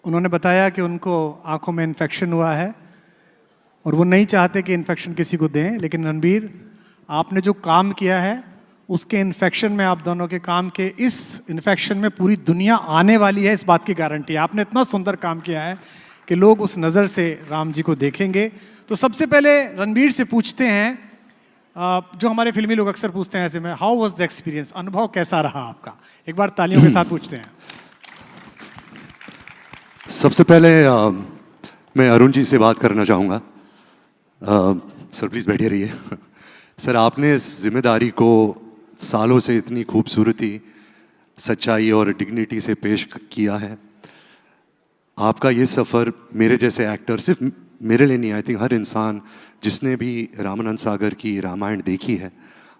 उन्होंने बताया कि उनको आंखों में इन्फेक्शन हुआ है और वो नहीं चाहते कि इन्फेक्शन किसी को दें, लेकिन रणबीर, आपने जो काम किया है उसके इन्फेक्शन में, आप दोनों के काम के इस इन्फेक्शन में पूरी दुनिया आने वाली है, इस बात की गारंटी है। आपने इतना सुंदर काम किया है कि लोग उस नज़र से राम जी को देखेंगे। तो सबसे पहले रणबीर से पूछते हैं, जो हमारे फिल्मी लोग अक्सर पूछते हैं ऐसे में, हाउ वाज द एक्सपीरियंस, अनुभव कैसा रहा आपका? एक बार तालियों के साथ पूछते हैं। सबसे पहले मैं अरुण जी से बात करना चाहूँगा। सर प्लीज़ बैठे रहिए। सर, आपने इस जिम्मेदारी को सालों से इतनी खूबसूरती, सच्चाई और डिग्निटी से पेश किया है। आपका ये सफ़र मेरे जैसे एक्टर, सिर्फ मेरे लिए नहीं, आई थिंक हर इंसान जिसने भी रामानंद सागर की रामायण देखी है,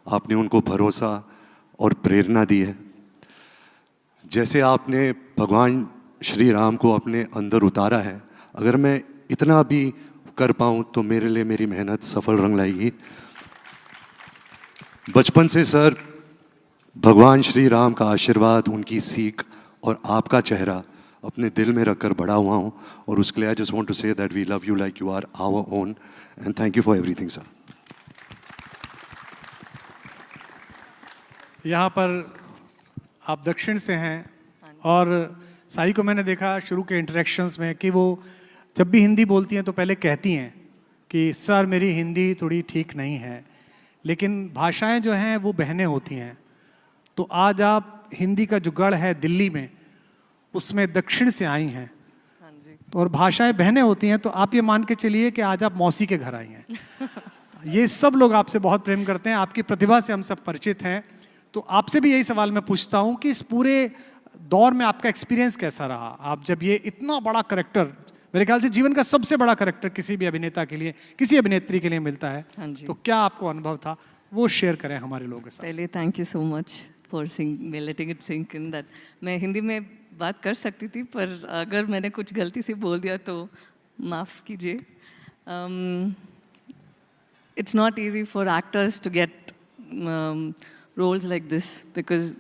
आपने उनको भरोसा और प्रेरणा दी है। जैसे आपने भगवान श्री राम को अपने अंदर उतारा है, अगर मैं इतना भी कर पाऊँ तो मेरे लिए मेरी मेहनत सफल रंग लाएगी। बचपन से सर भगवान श्री राम का आशीर्वाद, उनकी सीख और आपका चेहरा अपने दिल में रखकर बड़ा हुआ हूँ, और उसके लिए I just want to say that we love you like you are our own, and thank you for everything sir. यहाँ पर आप दक्षिण से हैं और साई को मैंने देखा शुरू के इंटरेक्शंस में कि वो जब भी हिंदी बोलती हैं तो पहले कहती हैं कि सर मेरी हिंदी थोड़ी ठीक नहीं है, लेकिन भाषाएं जो हैं वो बहनें होती हैं। तो आज आप हिंदी का जो गढ़ है दिल्ली में, उसमें दक्षिण से आई हैं। हाँ जी। तो और भाषाएं बहनें होती हैं, तो आप ये मान के चलिए कि आज आप मौसी के घर आई हैं। ये सब लोग आपसे बहुत प्रेम करते हैं, आपकी प्रतिभा से हम सब परिचित हैं। तो आपसे भी यही सवाल मैं पूछता हूँ कि इस पूरे दौर में आपका एक्सपीरियंस कैसा रहा? आप जब ये इतना बड़ा करैक्टर, मेरे ख्याल से जीवन का सबसे बड़ा करैक्टर किसी भी अभिनेता के लिए, किसी अभिनेत्री के लिए मिलता है, हाँ जी। तो क्या आपको अनुभव था, वो शेयर करें हमारे लोगों के साथ। पहले thank you so much for letting it sink in that मैं हिंदी में बात कर सकती थी, पर अगर मैंने कुछ गलती से बोल दिया तो माफ़ कीजिए। It's not easy for actors to get roles like this, because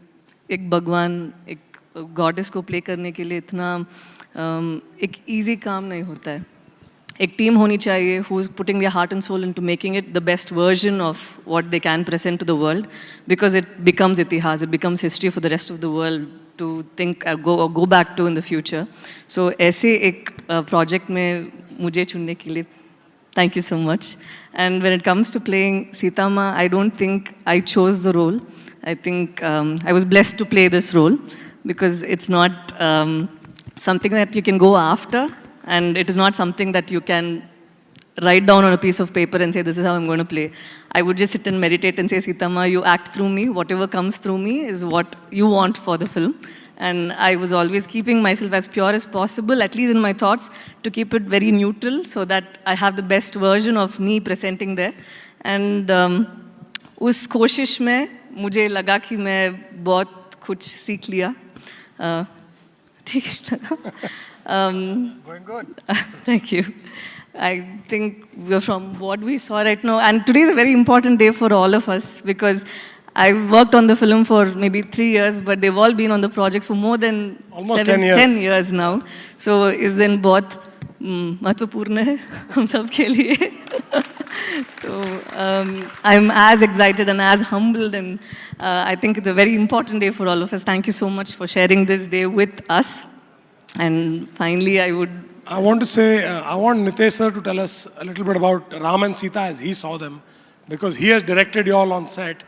एक भगवान, एक गॉडेस को प्ले करने के लिए इतना एक इजी काम नहीं होता है। एक टीम होनी चाहिए who is putting their heart and soul into making it the best version of what they can present to the world, because it becomes itihas, it becomes history for the rest of the world to think go back to in the future. So ऐसे एक project में मुझे चुनने के लिए thank you so much. And when it comes to playing Sita Ma, I don't think I chose the role. I think I was blessed to play this role because it's not something that you can go after, and it is not something that you can write down on a piece of paper and say, this is how I'm going to play. I would just sit and meditate and say, Sita Ma, you act through me. Whatever comes through me is what you want for the film. And I was always keeping myself as pure as possible, at least in my thoughts, to keep it very neutral so that I have the best version of me presenting there. And उस कोशिश में मुझे लगा कि मैं बहुत कुछ सीख लिया। ठीक लगा? Going good. Thank you. I think from what we saw right now, and today is a very important day for all of us because I've worked on the film for maybe 3 years, but they've all been on the project for more than almost 10 years now. So इस दिन बहुत महत्वपूर्ण है हम सब के लिए। So I'm as excited and as humbled, and I think it's a very important day for all of us. Thank you so much for sharing this day with us. And finally, I want to say, I want Nitesh sir to tell us a little bit about Ram and Sita as he saw them, because he has directed you all on set.